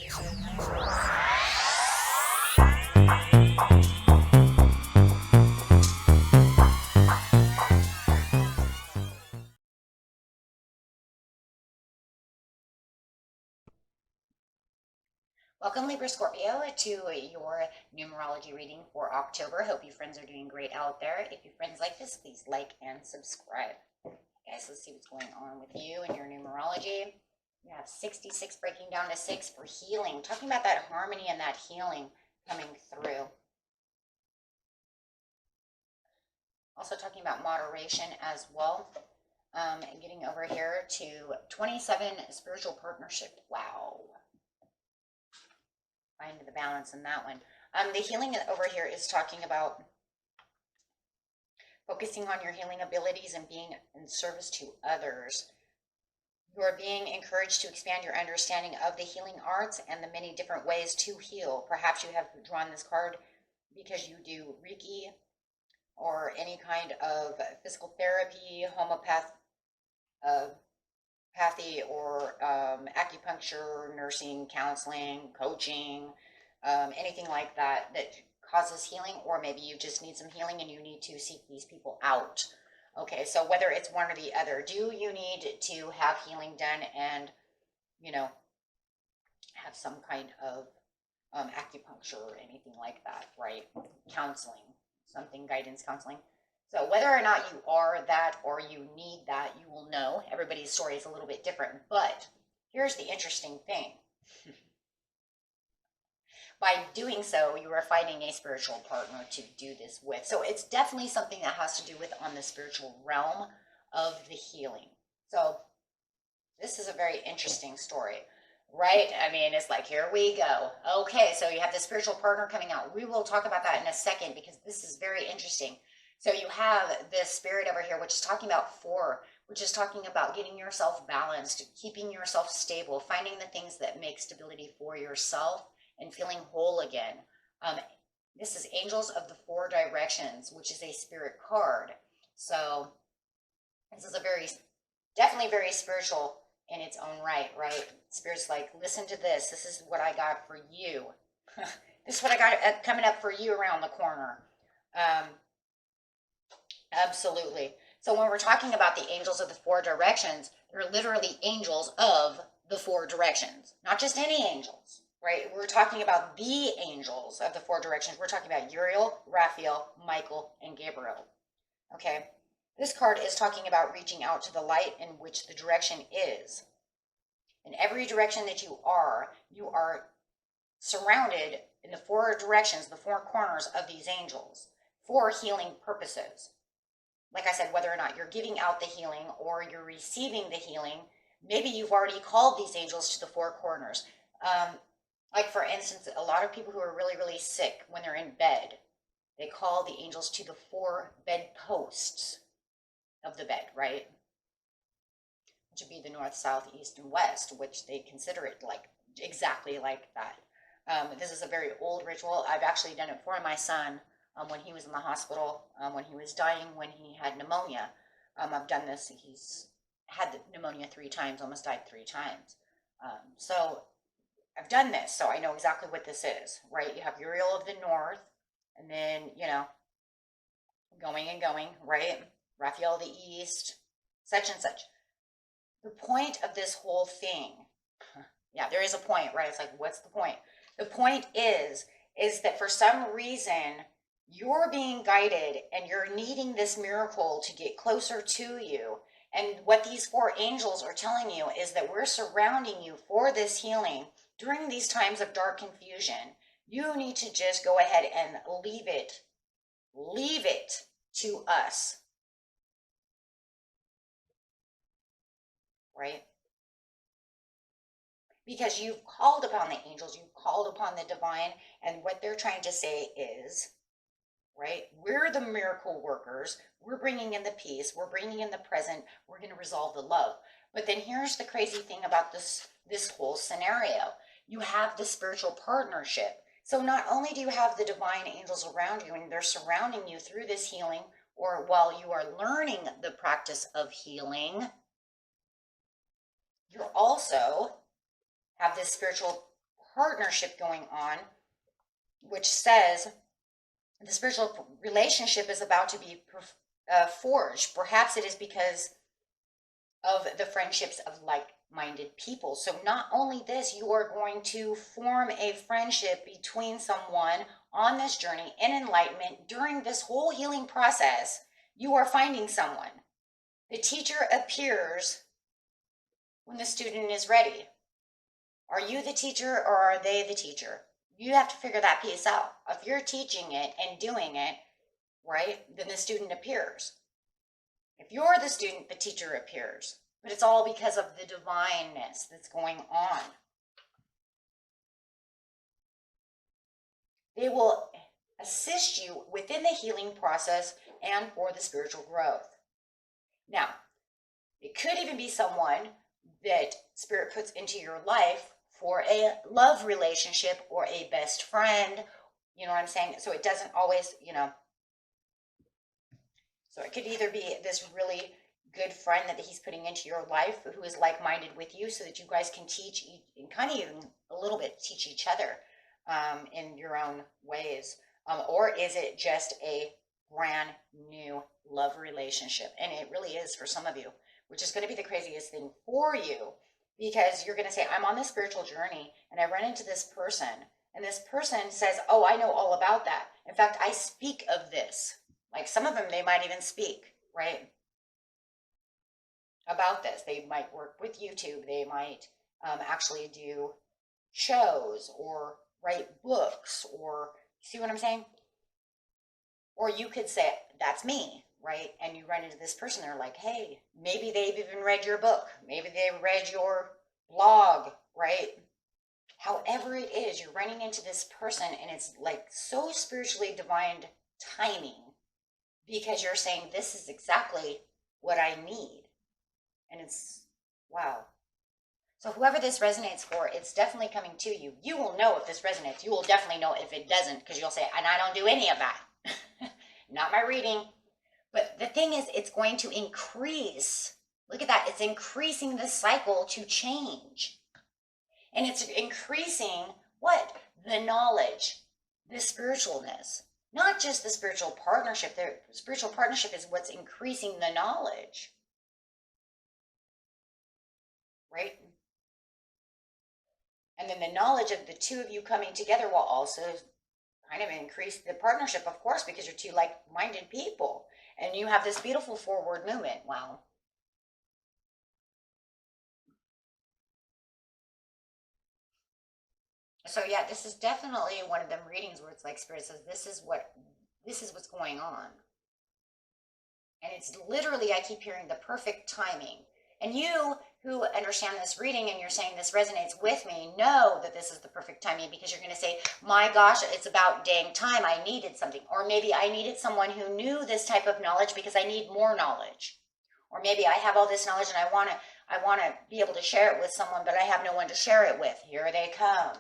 Welcome, Libra Scorpio, to your numerology reading for October. Hope you friends are doing great out there. If you friends like this, please like and subscribe. Guys, let's see what's going on with you and your numerology. You have 66 breaking down to 6 for healing. Talking about that harmony and that healing coming through. Also talking about moderation as well. And getting over here to 27 spiritual partnership. Wow. Find the balance in that one. The healing over here is talking about focusing on your healing abilities and being in service to others. You are being encouraged to expand your understanding of the healing arts and the many different ways to heal. Perhaps you have drawn this card because you do Reiki or any kind of physical therapy, homeopathy, or acupuncture, nursing, counseling, coaching, anything like that that causes healing, or maybe you just need some healing and you need to seek these people out. Okay, so whether it's one or the other, do you need to have healing done and, you know, have some kind of acupuncture or anything like that, right? Counseling, something, guidance counseling. So whether or not you are that or you need that, you will know. Everybody's story is a little bit different. But here's the interesting thing. By doing so, you are finding a spiritual partner to do this with. So it's definitely something that has to do with on the spiritual realm of the healing. So this is a very interesting story, right? I mean, it's like, here we go. Okay, so you have the spiritual partner coming out. We will talk about that in a second because this is very interesting. So you have this spirit over here, which is talking about 4, which is talking about getting yourself balanced, keeping yourself stable, finding the things that make stability for yourself and feeling whole again. This is Angels of the 4 Directions, which is a spirit card. So this is definitely very spiritual in its own right? Spirit's like, listen to this. This is what I got for you. This is what I got coming up for you around the corner. Absolutely. So when we're talking about the angels of the 4 directions, they're literally angels of the 4 directions, not just any angels, right? We're talking about the angels of the 4 directions. We're talking about Uriel, Raphael, Michael, and Gabriel. Okay. This card is talking about reaching out to the light in which the direction is. In every direction that you are surrounded in the 4 directions, the 4 corners of these angels for healing purposes. Like I said, whether or not you're giving out the healing or you're receiving the healing, maybe you've already called these angels to the 4 corners. Like for instance, a lot of people who are really, really sick when they're in bed, they call the angels to the 4 bedposts of the bed, right? Which would be the north, south, east, and west, which they consider it like exactly like that. This is a very old ritual. I've actually done it for my son. When he was in the hospital, when he was dying, when he had pneumonia. I've done this. He's had the pneumonia 3 times, almost died 3 times. So I've done this, so I know exactly what this is, right? You have Uriel of the north, and then, you know, going and going, right? Raphael of the east, such and such. The point of this whole thing, yeah, there is a point, right? It's like, what's the point? The point is that for some reason, you're being guided and you're needing this miracle to get closer to you. And what these 4 angels are telling you is that we're surrounding you for this healing during these times of dark confusion. You need to just go ahead and leave it to us. Right? Because you've called upon the angels, you've called upon the divine, and what they're trying to say is, right? We're the miracle workers. We're bringing in the peace. We're bringing in the present. We're going to resolve the love. But then here's the crazy thing about this whole scenario. You have the spiritual partnership. So not only do you have the divine angels around you and they're surrounding you through this healing, or while you are learning the practice of healing, you also have this spiritual partnership going on, which says the spiritual relationship is about to be forged. Perhaps it is because of the friendships of like-minded people. So not only this, you are going to form a friendship between someone on this journey in enlightenment. During this whole healing process, you are finding someone. The teacher appears when the student is ready. Are you the teacher or are they the teacher? You have to figure that piece out. If you're teaching it and doing it, right, then the student appears. If you're the student, the teacher appears. But it's all because of the divineness that's going on. They will assist you within the healing process and for the spiritual growth. Now, it could even be someone that Spirit puts into your life for a love relationship or a best friend. You know what I'm saying? So it doesn't always, so it could either be this really good friend that he's putting into your life who is like-minded with you so that you guys can teach and kind of even a little bit teach each other in your own ways. Or is it just a brand new love relationship? And it really is for some of you, which is going to be the craziest thing for you, because you're going to say, I'm on this spiritual journey and I run into this person and this person says, oh, I know all about that. In fact, I speak of this. Like some of them, they might even speak, right, about this. They might work with YouTube. They might actually do shows or write books, or see what I'm saying? Or you could say, that's me, right? And you run into this person, they're like, hey, maybe they've even read your book. Maybe they read your blog, right? However it is, you're running into this person and it's like so spiritually divine timing, because you're saying, this is exactly what I need. And it's, wow. So whoever this resonates for, it's definitely coming to you. You will know if this resonates. You will definitely know if it doesn't, because you'll say, and I don't do any of that. Not my reading. But the thing is, it's going to increase. Look at that. It's increasing the cycle to change. And it's increasing what? The knowledge, the spiritualness. Not just the spiritual partnership. The spiritual partnership is what's increasing the knowledge. Right? And then the knowledge of the two of you coming together will also kind of increase the partnership, of course, because you're two like-minded people. And you have this beautiful forward movement. Wow. So yeah, this is definitely one of them readings where it's like Spirit says, this is what's going on. And it's literally, I keep hearing the perfect timing. And you who understand this reading and you're saying this resonates with me, know that this is the perfect timing, because you're going to say, my gosh, it's about dang time. I needed something. Or maybe I needed someone who knew this type of knowledge because I need more knowledge. Or maybe I have all this knowledge and I want to be able to share it with someone, but I have no one to share it with. Here they come.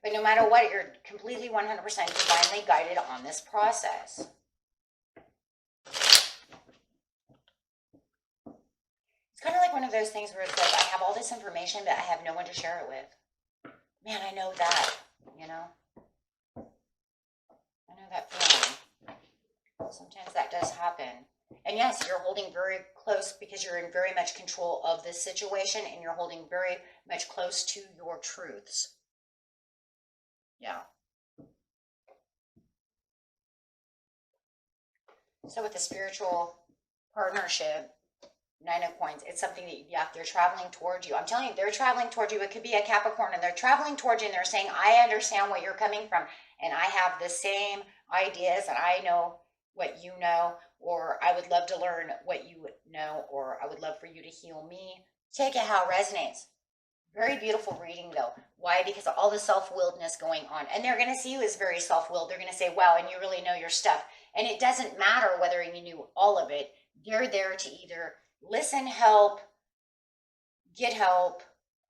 But no matter what, you're completely 100% divinely guided on this process. It's kind of like one of those things where it's like, I have all this information, but I have no one to share it with. Man, I know that, I know that feeling. Sometimes that does happen. And yes, you're holding very close because you're in very much control of this situation, and you're holding very much close to your truths. Yeah. So with the spiritual partnership, 9 of Coins, it's something that, yeah, they're traveling towards you. I'm telling you, they're traveling towards you. It could be a Capricorn, and they're traveling towards you, and they're saying, I understand where you're coming from, and I have the same ideas, and I know what you know, or I would love to learn what you know, or I would love for you to heal me. Take it how it resonates. Very beautiful reading, though. Why? Because of all the self-willedness going on. And they're going to see you as very self-willed. They're going to say, wow, and you really know your stuff. And it doesn't matter whether you knew all of it. They're there to either listen, help, get help,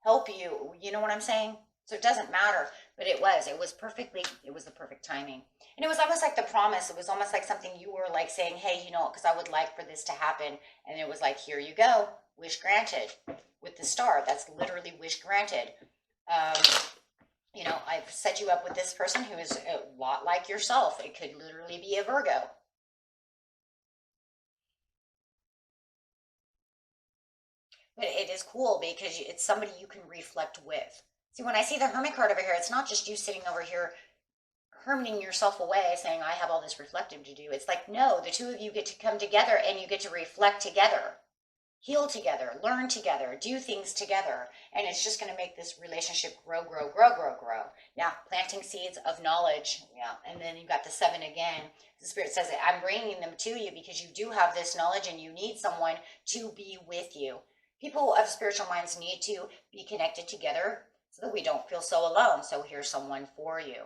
help you. You know what I'm saying? So it doesn't matter. But it was the perfect timing. And it was almost like the promise. It was almost like something you were like saying, hey, you know, because I would like for this to happen. And it was like, here you go, wish granted with the star. That's literally wish granted. You know, I've set you up with this person who is a lot like yourself. It could literally be a Virgo. But it is cool because it's somebody you can reflect with. See, when I see the Hermit card over here, it's not just you sitting over here hermiting yourself away saying, I have all this reflective to do. It's like, no, the two of you get to come together and you get to reflect together, heal together, learn together, do things together. And it's just going to make this relationship grow, grow, grow, grow, grow. Yeah, planting seeds of knowledge. Yeah, and then you've got the 7 again. The Spirit says, I'm bringing them to you because you do have this knowledge and you need someone to be with you. People of spiritual minds need to be connected together so that we don't feel so alone. So here's someone for you.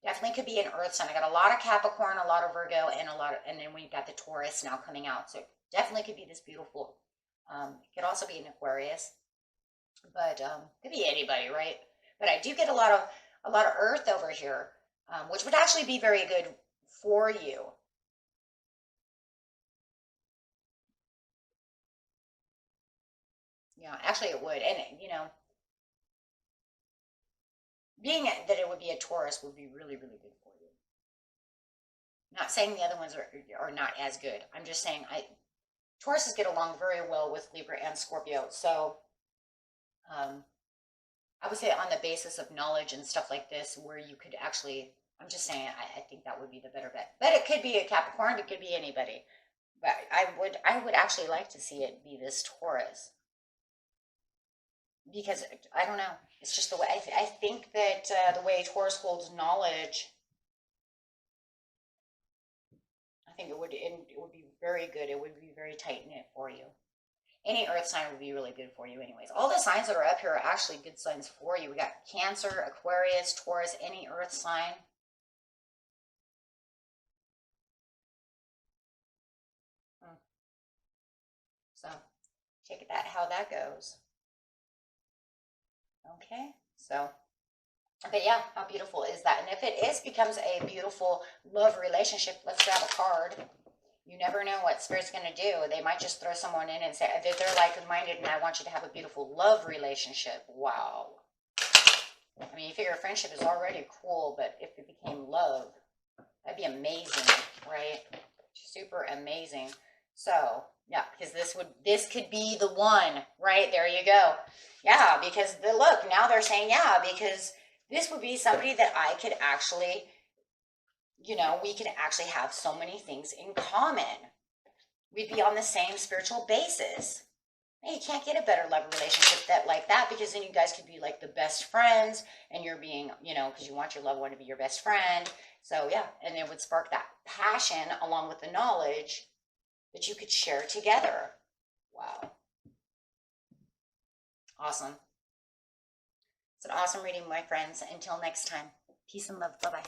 Definitely could be an earth sign. I got a lot of Capricorn, a lot of Virgo, and then we've got the Taurus now coming out. So definitely could be this beautiful. It could also be an Aquarius, but could be anybody, right? But I do get a lot of earth over here, which would actually be very good for you. Yeah, actually it would. And, you know, being that it would be a Taurus would be really, really good for you. Not saying the other ones are not as good. I'm just saying Tauruses get along very well with Libra and Scorpio. So I would say on the basis of knowledge and stuff like this, where you could actually, I'm just saying, I think that would be the better bet. But it could be a Capricorn, it could be anybody. But I would actually like to see it be this Taurus. Because I don't know, it's just the way I think that the way Taurus holds knowledge, I think it would be very good. It would be very tight knit for you. Any earth sign would be really good for you anyways. All the signs that are up here are actually good signs for you. We got Cancer, Aquarius, Taurus, any earth sign. So check that how that goes. Okay, so, but yeah, how beautiful is that? And if it becomes a beautiful love relationship, let's grab a card. You never know what Spirit's going to do. They might just throw someone in and say that they're like-minded and I want you to have a beautiful love relationship. Wow. I mean, you figure friendship is already cool, but if it became love, that'd be amazing, right? Super amazing. So, yeah, because this could be the one, right? There you go. Yeah, because look, now they're saying, yeah, because this would be somebody that I could actually, you know, we could actually have so many things in common. We'd be on the same spiritual basis. And you can't get a better love relationship like that, because then you guys could be like the best friends and you're being, you know, because you want your loved one to be your best friend. So yeah, and it would spark that passion along with the knowledge that you could share together. Wow. Awesome. It's an awesome reading, my friends. Until next time, peace and love. Bye-bye.